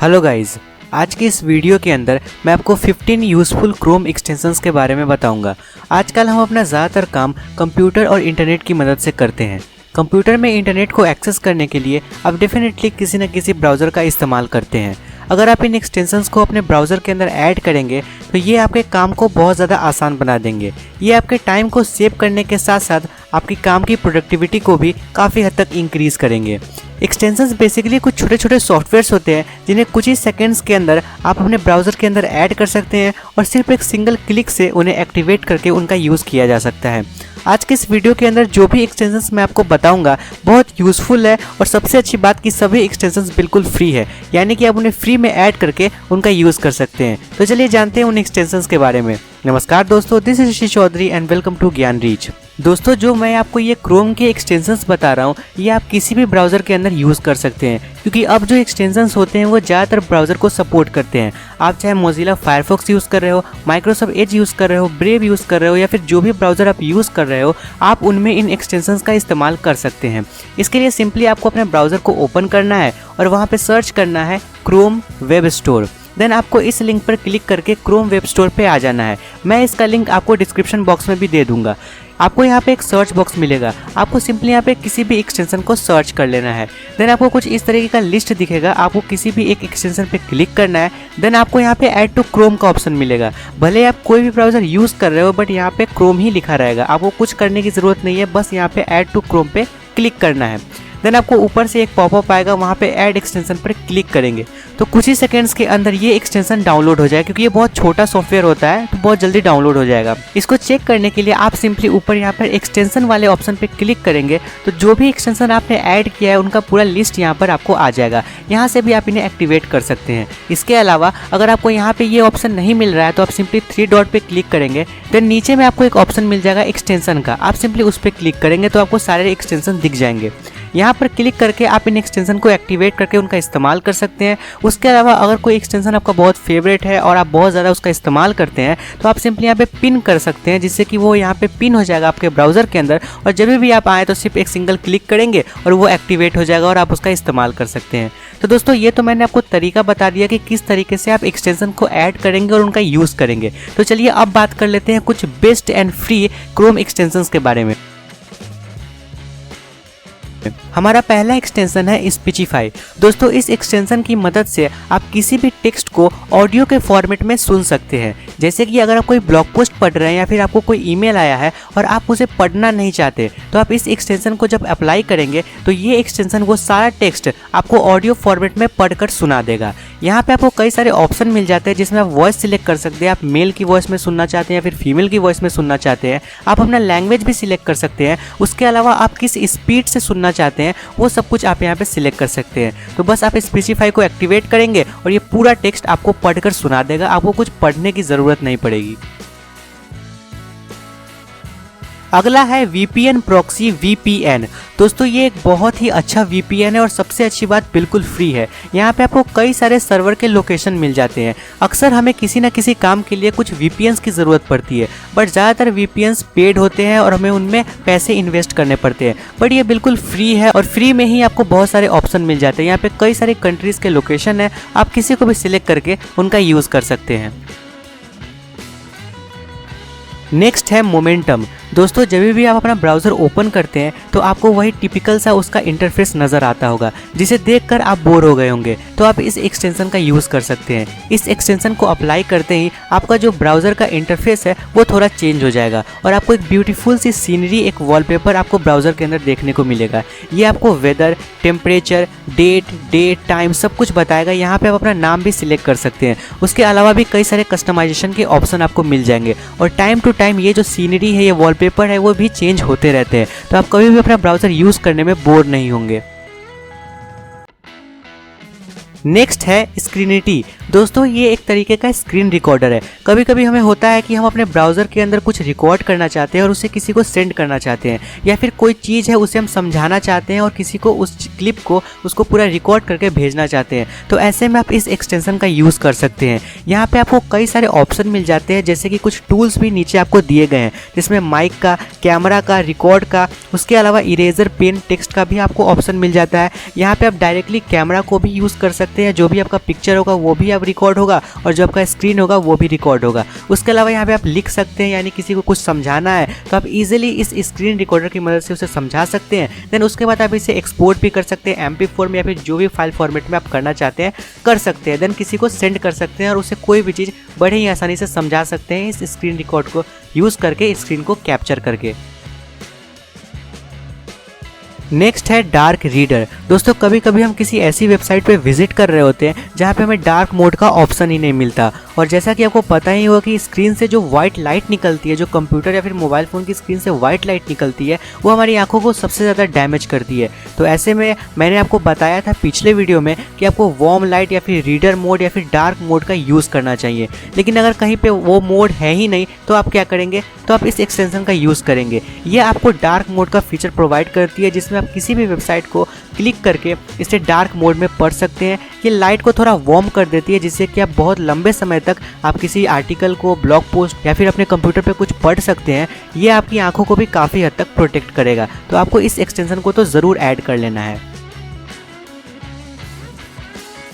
Hello guys, आज के इस वीडियो के अंदर मैं आपको 15 यूज़फुल क्रोम एक्सटेंशंस के बारे में बताऊंगा। आजकल हम अपना ज़्यादातर काम कंप्यूटर और इंटरनेट की मदद से करते हैं। कंप्यूटर में इंटरनेट को एक्सेस करने के लिए आप डेफिनेटली किसी न किसी ब्राउज़र का इस्तेमाल करते हैं। अगर आप इन एक्सटेंशंस को अपने ब्राउज़र के अंदर ऐड करेंगे तो ये आपके काम को बहुत ज़्यादा आसान बना देंगे। ये आपके टाइम को सेव करने के साथ साथ आपकी काम की प्रोडक्टिविटी को भी काफ़ी हद तक इंक्रीज़ करेंगे। एक्सटेंशंस बेसिकली कुछ छोटे छोटे सॉफ्टवेयर्स होते हैं जिन्हें कुछ ही सेकंड्स के अंदर आप अपने ब्राउज़र के अंदर ऐड कर सकते हैं और सिर्फ एक सिंगल क्लिक से उन्हें एक्टिवेट करके उनका यूज़ किया जा सकता है। आज के इस वीडियो के अंदर जो भी एक्सटेंशंस मैं आपको बताऊंगा बहुत यूज़फुल है और सबसे अच्छी बात कि सभी एक्सटेंशंस बिल्कुल फ्री है, यानी कि आप उन्हें फ्री में ऐड करके उनका यूज़ कर सकते हैं। तो चलिए जानते हैं उन एक्सटेंशंस के बारे में। नमस्कार दोस्तों, this is Rishi Chaudhary and welcome to Gyan Reach. दोस्तों, जो मैं आपको ये क्रोम के एक्सटेंशंस बता रहा हूँ ये आप किसी भी ब्राउज़र के अंदर यूज़ कर सकते हैं, क्योंकि अब जो एक्सटेंशंस होते हैं वो ज़्यादातर ब्राउज़र को सपोर्ट करते हैं। आप चाहे मोजिला फायरफॉक्स यूज़ कर रहे हो, माइक्रोसॉफ्ट एज यूज़ कर रहे हो, ब्रेव यूज़ कर रहे हो या फिर जो भी ब्राउज़र आप यूज़ कर रहे हो, आप उनमें इन एक्सटेंशंस का इस्तेमाल कर सकते हैं। इसके लिए सिंपली आपको अपने ब्राउज़र को ओपन करना है और वहाँ पे सर्च करना है क्रोम वेब स्टोर। देन आपको इस लिंक पर क्लिक करके क्रोम वेब स्टोर पे आ जाना है। मैं इसका लिंक आपको डिस्क्रिप्शन बॉक्स में भी दे दूंगा। आपको यहाँ पे एक सर्च बॉक्स मिलेगा, आपको सिंपली यहाँ पे किसी भी एक्सटेंशन को सर्च कर लेना है। देन आपको कुछ इस तरीके का लिस्ट दिखेगा, आपको किसी भी एक एक्सटेंशन पे क्लिक करना है। देन आपको यहाँ पे ऐड टू क्रोम का ऑप्शन मिलेगा। भले आप कोई भी ब्राउज़र यूज़ कर रहे हो बट यहाँ पे क्रोम ही लिखा रहेगा, आपको कुछ करने की ज़रूरत नहीं है, बस यहाँ पे ऐड टू क्रोम पे क्लिक करना है। देन आपको ऊपर से एक पॉपअप आएगा, वहाँ पे ऐड एक्सटेंशन पर क्लिक करेंगे तो कुछ ही सेकंड्स के अंदर ये एक्सटेंशन डाउनलोड हो जाएगा। क्योंकि ये बहुत छोटा सॉफ्टवेयर होता है तो बहुत जल्दी डाउनलोड हो जाएगा। इसको चेक करने के लिए आप सिंपली ऊपर यहाँ पर एक्सटेंशन वाले ऑप्शन पे क्लिक करेंगे तो जो भी एक्सटेंशन आपने ऐड किया है उनका पूरा लिस्ट यहाँ पर आपको आ जाएगा। यहाँ से भी आप इन्हें एक्टिवेट कर सकते हैं। इसके अलावा अगर आपको यहाँ पे ये ऑप्शन नहीं मिल रहा है तो आप सिंपली 3 डॉट पे क्लिक करेंगे। देन नीचे में आपको एक ऑप्शन मिल जाएगा एक्सटेंशन का, आप सिंपली उस पर क्लिक करेंगे तो आपको सारे एक्सटेंशन दिख जाएंगे। यहाँ पर क्लिक करके आप इन एक्सटेंशन को एक्टिवेट करके उनका इस्तेमाल कर सकते हैं। उसके अलावा अगर कोई एक्सटेंशन आपका बहुत फेवरेट है और आप बहुत ज़्यादा उसका इस्तेमाल करते हैं तो आप सिंपली यहाँ पे पिन कर सकते हैं, जिससे कि वो यहाँ पे पिन हो जाएगा आपके ब्राउज़र के अंदर और जब भी आप आए तो सिर्फ एक सिंगल क्लिक करेंगे और वो एक्टिवेट हो जाएगा और आप उसका इस्तेमाल कर सकते हैं। तो दोस्तों, ये तो मैंने आपको तरीका बता दिया कि किस तरीके से आप एक्सटेंशन को ऐड करेंगे और उनका यूज़ करेंगे। तो चलिए अब बात कर लेते हैं कुछ best and free Chrome extensions के बारे में। हमारा पहला एक्सटेंशन है स्पीचिफाई। दोस्तों, इस एक्सटेंशन की मदद से आप किसी भी टेक्स्ट को ऑडियो के फॉर्मेट में सुन सकते हैं। जैसे कि अगर आप कोई ब्लॉग पोस्ट पढ़ रहे हैं या फिर आपको कोई ईमेल आया है और आप उसे पढ़ना नहीं चाहते तो आप इस एक्सटेंशन को जब अप्लाई करेंगे तो ये एक्सटेंशन वो सारा टेक्स्ट आपको ऑडियो फॉर्मेट में पढ़कर सुना देगा। यहाँ पे आपको कई सारे ऑप्शन मिल जाते हैं जिसमें आप वॉइस सिलेक्ट कर सकते हैं। आप मेल की वॉइस में सुनना चाहते हैं या फिर फीमेल की वॉइस में सुनना चाहते हैं। आप अपना लैंग्वेज भी सिलेक्ट कर सकते हैं। उसके अलावा आप किस स्पीड से सुनना चाहते हैं वो सब कुछ आप यहाँ पे सिलेक्ट कर सकते हैं। तो बस आप स्पेसिफाई को एक्टिवेट करेंगे और ये पूरा टेक्स्ट आपको पढ़कर सुना देगा, आपको कुछ पढ़ने की ज़रूरत नहीं पड़ेगी। अगला है VPN प्रॉक्सी VPN। दोस्तों, ये एक बहुत ही अच्छा VPN है और सबसे अच्छी बात बिल्कुल फ्री है। यहाँ पे आपको कई सारे सर्वर के लोकेशन मिल जाते हैं। अक्सर हमें किसी ना किसी काम के लिए कुछ VPNs की ज़रूरत पड़ती है बट ज़्यादातर VPNs पेड होते हैं और हमें उनमें पैसे इन्वेस्ट करने पड़ते हैं। बट ये बिल्कुल फ्री है और फ्री में ही आपको बहुत सारे ऑप्शन मिल जाते हैं। यहाँ पे कई सारे कंट्रीज़ के लोकेशन है, आप किसी को भी सिलेक्ट करके उनका यूज़ कर सकते हैं। नेक्स्ट है मोमेंटम। दोस्तों, जब भी आप अपना ब्राउज़र ओपन करते हैं तो आपको वही टिपिकल सा उसका इंटरफेस नज़र आता होगा जिसे देखकर आप बोर हो गए होंगे। तो आप इस एक्सटेंशन का यूज़ कर सकते हैं। इस एक्सटेंशन को अप्लाई करते ही आपका जो ब्राउज़र का इंटरफेस है वो थोड़ा चेंज हो जाएगा और आपको एक ब्यूटीफुल सी सीनरी, एक वॉलपेपर आपको ब्राउज़र के अंदर देखने को मिलेगा। ये आपको वेदर, टेम्परेचर, डेट, टाइम सब कुछ बताएगा। यहाँ पर आप अपना नाम भी सिलेक्ट कर सकते हैं। उसके अलावा भी कई सारे कस्टमाइजेशन के ऑप्शन आपको मिल जाएंगे और टाइम टू टाइम ये जो सीनरी है, ये वॉलपेपर है, वो भी चेंज होते रहते हैं। तो आप कभी भी अपना ब्राउज़र यूज़ करने में बोर नहीं होंगे। नेक्स्ट है स्क्रीनिटी। दोस्तों, ये एक तरीके का स्क्रीन रिकॉर्डर है। कभी कभी हमें होता है कि हम अपने ब्राउज़र के अंदर कुछ रिकॉर्ड करना चाहते हैं और उसे किसी को सेंड करना चाहते हैं, या फिर कोई चीज़ है उसे हम समझाना चाहते हैं और किसी को उस क्लिप को उसको पूरा रिकॉर्ड करके भेजना चाहते हैं। तो ऐसे में आप इस एक्सटेंशन का यूज़ कर सकते हैं। यहाँ पे आपको कई सारे ऑप्शन मिल जाते हैं, जैसे कि कुछ टूल्स भी नीचे आपको दिए गए हैं जिसमें माइक का, कैमरा का, रिकॉर्ड का, उसके अलावा इरेजर, पेन, टेक्स्ट का भी आपको ऑप्शन मिल जाता है। यहाँ पे आप डायरेक्टली कैमरा को भी यूज़ कर सकते हैं, जो भी आपका पिक्चर होगा वो भी आप रिकॉर्ड होगा, और जो आपका स्क्रीन होगा वो भी रिकॉर्ड होगा। उसके अलावा यहाँ पे आप लिख सकते हैं, यानी किसी को कुछ समझाना है तो आप इजीली इस स्क्रीन रिकॉर्डर की मदद से उसे समझा सकते हैं। देन उसके बाद आप इसे एक्सपोर्ट भी कर सकते हैं MP4 में, या फिर जो भी फाइल फॉर्मेट में आप करना चाहते हैं कर सकते हैं। देन किसी को सेंड कर सकते हैं और उसे कोई भी चीज़ बड़े ही आसानी से समझा सकते हैं इस स्क्रीन रिकॉर्ड को यूज़ करके, स्क्रीन को कैप्चर करके। नेक्स्ट है डार्क रीडर। दोस्तों कभी कभी हम किसी ऐसी वेबसाइट पे विजिट कर रहे होते हैं जहाँ पे हमें डार्क मोड का ऑप्शन ही नहीं मिलता, और जैसा कि आपको पता ही होगा कि स्क्रीन से जो वाइट लाइट निकलती है, जो कंप्यूटर या फिर मोबाइल फ़ोन की स्क्रीन से वाइट लाइट निकलती है, वो हमारी आंखों को सबसे ज़्यादा डैमेज करती है। तो ऐसे में मैंने आपको बताया था पिछले वीडियो में कि आपको वार्म लाइट या फिर रीडर मोड या फिर डार्क मोड का यूज़ करना चाहिए। लेकिन अगर कहीं पर वो मोड है ही नहीं तो आप क्या करेंगे, तो आप इस एक्सटेंशन का यूज़ करेंगे। ये आपको डार्क मोड का फीचर प्रोवाइड करती है, जिसमें आप किसी भी वेबसाइट को क्लिक करके इसे डार्क मोड में पढ़ सकते हैं। ये लाइट को थोड़ा वार्म कर देती है, जिससे कि आप बहुत लंबे समय तक आप किसी आर्टिकल को, ब्लॉग पोस्ट या फिर अपने कंप्यूटर पे कुछ पढ़ सकते हैं। ये आपकी आंखों को भी काफ़ी हद तक प्रोटेक्ट करेगा, तो आपको इस एक्सटेंशन को तो ज़रूर ऐड कर लेना है।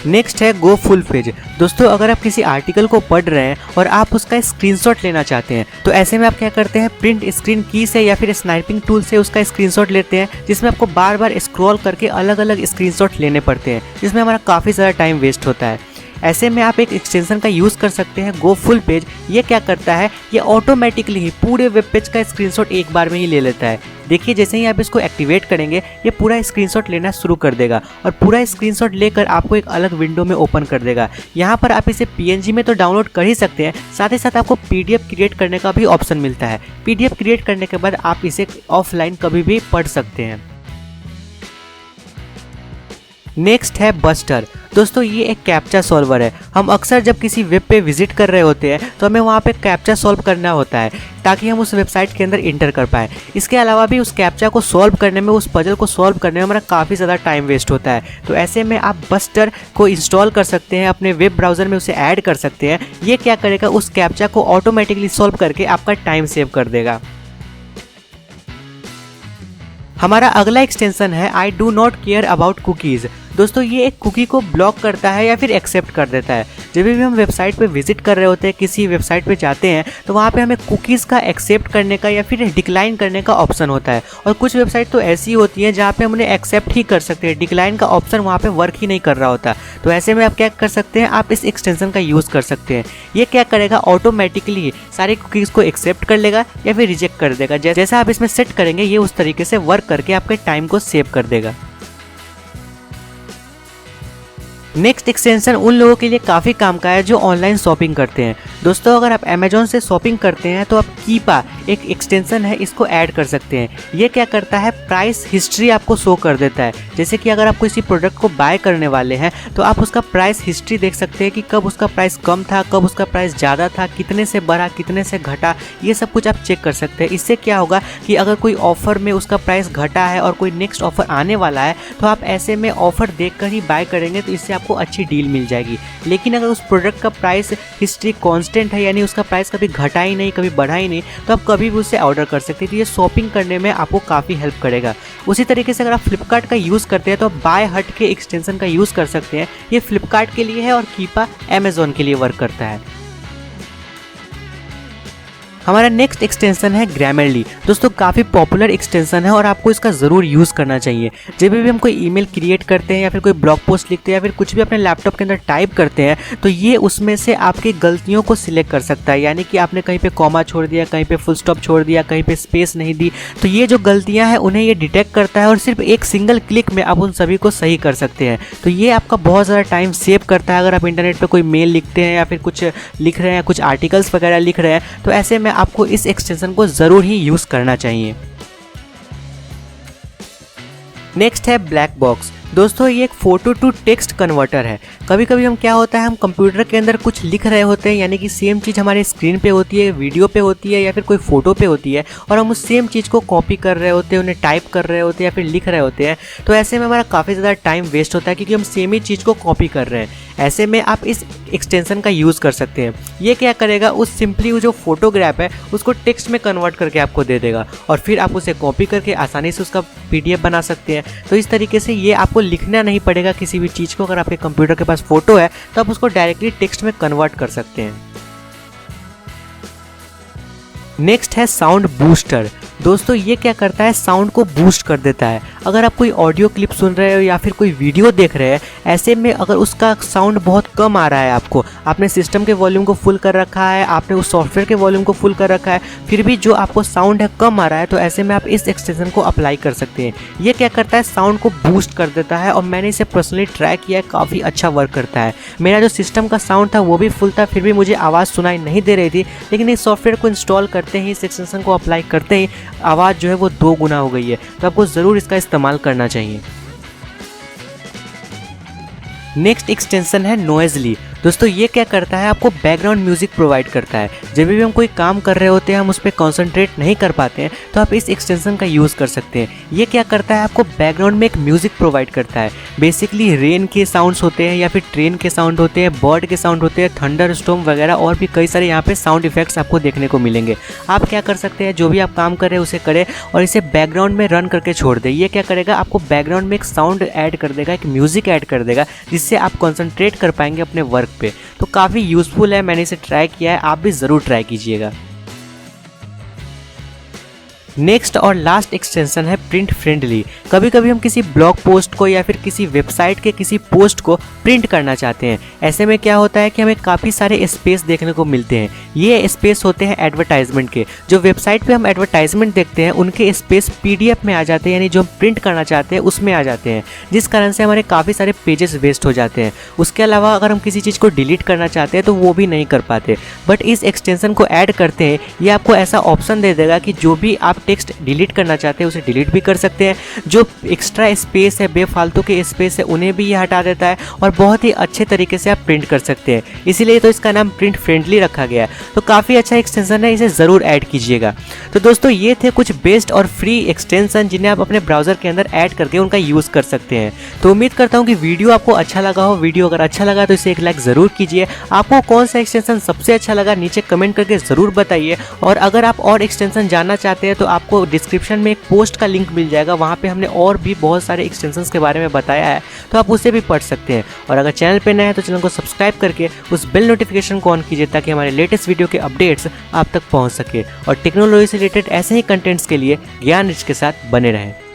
नेक्स्ट है गो फुल पेज। दोस्तों अगर आप किसी आर्टिकल को पढ़ रहे हैं और आप उसका स्क्रीनशॉट लेना चाहते हैं, तो ऐसे में आप क्या करते हैं, प्रिंट स्क्रीन की से या फिर स्नाइपिंग टूल से उसका स्क्रीनशॉट लेते हैं, जिसमें आपको बार बार स्क्रॉल करके अलग अलग स्क्रीनशॉट लेने पड़ते हैं, जिसमें हमारा काफ़ी ज़्यादा टाइम वेस्ट होता है। ऐसे में आप एक एक्सटेंशन का यूज़ कर सकते हैं, गो फुल पेज। ये क्या करता है, ये ऑटोमेटिकली ही पूरे वेब पेज का स्क्रीनशॉट एक बार में ही ले लेता है। देखिए जैसे ही आप इसको एक्टिवेट करेंगे ये पूरा स्क्रीनशॉट लेना शुरू कर देगा, और पूरा स्क्रीनशॉट लेकर आपको एक अलग विंडो में ओपन कर देगा। यहाँ पर आप इसे PNG में तो डाउनलोड कर ही सकते हैं, साथ ही साथ आपको PDF क्रिएट करने का भी ऑप्शन मिलता है। PDF क्रिएट करने के बाद आप इसे ऑफलाइन कभी भी पढ़ सकते हैं। नेक्स्ट है बस्टर। दोस्तों ये एक कैप्चा सॉल्वर है। हम अक्सर जब किसी वेब पे विजिट कर रहे होते हैं तो हमें वहाँ पे कैप्चा सॉल्व करना होता है, ताकि हम उस वेबसाइट के अंदर इंटर कर पाएँ। इसके अलावा भी उस कैप्चा को सॉल्व करने में, उस पजल को सॉल्व करने में हमारा काफ़ी ज़्यादा टाइम वेस्ट होता है। तो ऐसे में आप बस्टर को इंस्टॉल कर सकते हैं, अपने वेब ब्राउज़र में उसे ऐड कर सकते हैं। ये क्या करेगा, उस कैप्चा को ऑटोमेटिकली सॉल्व करके आपका टाइम सेव कर देगा। हमारा अगला एक्सटेंशन है I do not care about cookies. दोस्तों ये एक कुकी को ब्लॉक करता है या फिर एक्सेप्ट कर देता है। जब भी हम वेबसाइट पे विजिट कर रहे होते हैं, किसी वेबसाइट पे जाते हैं, तो वहाँ पे हमें कुकीज़ का एक्सेप्ट करने का या फिर डिक्लाइन करने का ऑप्शन होता है। और कुछ वेबसाइट तो ऐसी होती हैं जहाँ पे हम उन्हें एक्सेप्ट ही कर सकते हैं, डिक्लाइन का ऑप्शन वहाँ पे वर्क ही नहीं कर रहा होता। तो ऐसे में आप क्या कर सकते हैं, आप इस एक्सटेंशन का यूज़ कर सकते हैं। ये क्या करेगा, ऑटोमेटिकली सारी कुकीज़ को एक्सेप्ट कर लेगा या फिर रिजेक्ट कर देगा। जैसा आप इसमें सेट करेंगे ये उस तरीके से वर्क करके आपके टाइम को सेव कर देगा। नेक्स्ट एक्सटेंशन उन लोगों के लिए काफ़ी काम का है जो ऑनलाइन शॉपिंग करते हैं। दोस्तों अगर आप अमेजोन से शॉपिंग करते हैं तो आप कीपा एक एक्सटेंशन है, इसको ऐड कर सकते हैं। ये क्या करता है, प्राइस हिस्ट्री आपको शो कर देता है। जैसे कि अगर आप किसी प्रोडक्ट को बाय करने वाले हैं तो आप उसका प्राइस हिस्ट्री देख सकते हैं कि कब उसका प्राइस कम था, कब उसका प्राइस ज़्यादा था, कितने से बढ़ा, कितने से घटा, ये सब कुछ आप चेक कर सकते हैं। इससे क्या होगा कि अगर कोई ऑफ़र में उसका प्राइस घटा है और कोई नेक्स्ट ऑफ़र आने वाला है तो आप ऐसे में ऑफ़र देखकर ही बाय करेंगे, तो इससे आपको अच्छी डील मिल जाएगी। लेकिन अगर उस प्रोडक्ट का प्राइस हिस्ट्री कांस्टेंट है, यानी उसका प्राइस कभी घटा ही नहीं, कभी बढ़ा ही नहीं, तो आप कभी भी उसे ऑर्डर कर सकते हैं। तो ये शॉपिंग करने में आपको काफ़ी हेल्प करेगा। उसी तरीके से अगर आप फ्लिपकार्ट का यूज़ करते हैं तो आप बाय हट के एक्सटेंशन का यूज़ कर सकते हैं। ये फ्लिपकार्ट के लिए है और कीपा अमेजोन के लिए वर्क करता है। हमारा नेक्स्ट एक्सटेंशन है ग्रामरली। दोस्तों काफ़ी पॉपुलर एक्सटेंशन है और आपको इसका ज़रूर यूज़ करना चाहिए। जब भी हम कोई ईमेल क्रिएट करते हैं या फिर कोई ब्लॉग पोस्ट लिखते हैं या फिर कुछ भी अपने लैपटॉप के अंदर टाइप करते हैं, तो ये उसमें से आपकी गलतियों को सिलेक्ट कर सकता है। यानी कि आपने कहीं पे कॉमा छोड़ दिया, कहीं पे फुल स्टॉप छोड़ दिया, कहीं पे स्पेस नहीं दी, तो ये जो गलतियाँ हैं उन्हें ये डिटेक्ट करता है और सिर्फ एक सिंगल क्लिक में आप उन सभी को सही कर सकते हैं। तो ये आपका बहुत ज़्यादा टाइम सेव करता है। अगर आप इंटरनेट पर कोई मेल लिखते हैं या फिर कुछ लिख रहे हैं, कुछ आर्टिकल्स वगैरह लिख रहे हैं, तो ऐसे में आपको इस एक्सटेंशन को ज़रूर ही यूज़ करना चाहिए। नेक्स्ट है ब्लैक बॉक्स। दोस्तों ये एक फ़ोटो टू टेक्स्ट कन्वर्टर है। कभी कभी हम क्या होता है, हम कंप्यूटर के अंदर कुछ लिख रहे होते हैं, यानी कि सेम चीज़ हमारे स्क्रीन पे होती है, वीडियो पे होती है या फिर कोई फ़ोटो पे होती है, और हम उस सेम चीज़ को कॉपी कर रहे होते हैं, उन्हें टाइप कर रहे होते हैं या फिर लिख रहे होते हैं। तो ऐसे में हमारा काफ़ी ज़्यादा टाइम वेस्ट होता है क्योंकि हम सेम ही चीज़ को कॉपी कर रहे हैं। ऐसे में आप इस एक्सटेंशन का यूज़ कर सकते हैं। ये क्या करेगा, उस सिंपली जो फोटोग्राफ है उसको टेक्स्ट में कन्वर्ट करके आपको दे देगा और फिर आप उसे कॉपी करके आसानी से उसका PDF बना सकते हैं। तो इस तरीके से ये आपको आपको लिखना नहीं पड़ेगा किसी भी चीज़ को। अगर आपके कंप्यूटर के पास फोटो है तो आप उसको डायरेक्टली टेक्स्ट में कन्वर्ट कर सकते हैं। नेक्स्ट है साउंड बूस्टर। दोस्तों ये क्या करता है, साउंड को बूस्ट कर देता है। अगर आप कोई ऑडियो क्लिप सुन रहे हो या फिर कोई वीडियो देख रहे हैं, ऐसे में अगर उसका साउंड बहुत कम आ रहा है, आपने सिस्टम के वॉल्यूम को फुल कर रखा है, आपने उस सॉफ्टवेयर के वॉल्यूम को फुल कर रखा है, फिर भी जो आपको साउंड है कम आ रहा है, तो ऐसे में आप इस एक्सटेंशन को अप्लाई कर सकते हैं। ये क्या करता है, साउंड को बूस्ट कर देता है और मैंने इसे पर्सनली ट्राई किया है, काफ़ी अच्छा वर्क करता है। मेरा जो सिस्टम का साउंड था वो भी फुल था, फिर भी मुझे आवाज़ सुनाई नहीं दे रही थी, लेकिन इस सॉफ्टवेयर को इंस्टॉल करते ही, इस एक्सटेंशन को अप्लाई करते ही आवाज़ जो है वो 2 गुना हो गई है। तो आपको ज़रूर इसका इस्तेमाल करना चाहिए। नेक्स्ट एक्सटेंशन है नॉइजली। दोस्तों ये क्या करता है, आपको बैकग्राउंड म्यूजिक प्रोवाइड करता है। जब भी हम कोई काम कर रहे होते हैं, हम उस पर कॉन्सेंट्रेट नहीं कर पाते हैं, तो आप इस एक्सटेंशन का यूज़ कर सकते हैं। ये क्या करता है, आपको बैकग्राउंड में एक म्यूजिक प्रोवाइड करता है। बेसिकली रेन के साउंड्स होते हैं या फिर ट्रेन के साउंड होते हैं, बर्ड के साउंड होते हैं, थंडर स्टॉर्म वगैरह और भी कई सारे यहाँ पे साउंड इफेक्ट्स आपको देखने को मिलेंगे। आप क्या कर सकते हैं, जो भी आप काम कर रहे हैं उसे करें और इसे बैकग्राउंड में रन करके छोड़ दें। ये क्या करेगा, आपको बैकग्राउंड में एक साउंड ऐड कर देगा, एक म्यूजिक ऐड कर देगा, जिससे आप कॉन्सेंट्रेट कर पाएंगे अपने वर्क पे। तो काफ़ी यूज़फुल है, मैंने इसे ट्राई किया है, आप भी ज़रूर ट्राई कीजिएगा। नेक्स्ट और लास्ट एक्सटेंशन है प्रिंट फ्रेंडली। कभी कभी हम किसी ब्लॉग पोस्ट को या फिर किसी वेबसाइट के किसी पोस्ट को प्रिंट करना चाहते हैं। ऐसे में क्या होता है कि हमें काफ़ी सारे स्पेस देखने को मिलते हैं। ये स्पेस होते हैं एडवर्टाइजमेंट के। जो वेबसाइट पे हम एडवर्टाइजमेंट देखते हैं उनके स्पेस PDF में आ जाते हैं, यानी जो हम प्रिंट करना चाहते हैं उसमें आ जाते हैं, जिस कारण से हमारे काफ़ी सारे पेजेस वेस्ट हो जाते हैं। उसके अलावा अगर हम किसी चीज़ को डिलीट करना चाहते हैं तो वो भी नहीं कर पाते। बट इस एक्सटेंशन को ऐड करते हैं, ये आपको ऐसा ऑप्शन दे देगा कि जो भी आप टेक्स्ट डिलीट करना चाहते हैं उसे डिलीट भी कर सकते हैं। जो एक्स्ट्रा स्पेस है, बेफालतू के स्पेस है, उन्हें भी ये हटा देता है और बहुत ही अच्छे तरीके से आप प्रिंट कर सकते हैं। इसीलिए तो इसका नाम प्रिंट फ्रेंडली रखा गया है। तो काफ़ी अच्छा एक्सटेंशन है, इसे ज़रूर ऐड कीजिएगा। तो दोस्तों ये थे कुछ बेस्ट और फ्री एक्सटेंशन जिन्हें आप अपने ब्राउज़र के अंदर ऐड करके उनका यूज़ कर सकते हैं। तो उम्मीद करता हूँ कि वीडियो आपको अच्छा लगा हो। वीडियो अगर अच्छा लगा तो इसे एक लाइक ज़रूर कीजिए। आपको कौन सा एक्सटेंशन सबसे अच्छा लगा नीचे कमेंट करके ज़रूर बताइए। और अगर आप और एक्सटेंशन जानना चाहते हैं तो आपको डिस्क्रिप्शन में एक पोस्ट का लिंक मिल जाएगा, वहाँ पे हमने और भी बहुत सारे एक्सटेंशंस के बारे में बताया है, तो आप उसे भी पढ़ सकते हैं। और अगर चैनल पे नए हैं तो चैनल को सब्सक्राइब करके उस बेल नोटिफिकेशन को ऑन कीजिए ताकि हमारे लेटेस्ट वीडियो के अपडेट्स आप तक पहुँच सके। और टेक्नोलॉजी से रिलेटेड ऐसे ही कंटेंट्स के लिए ज्ञान रिच के साथ बने रहें।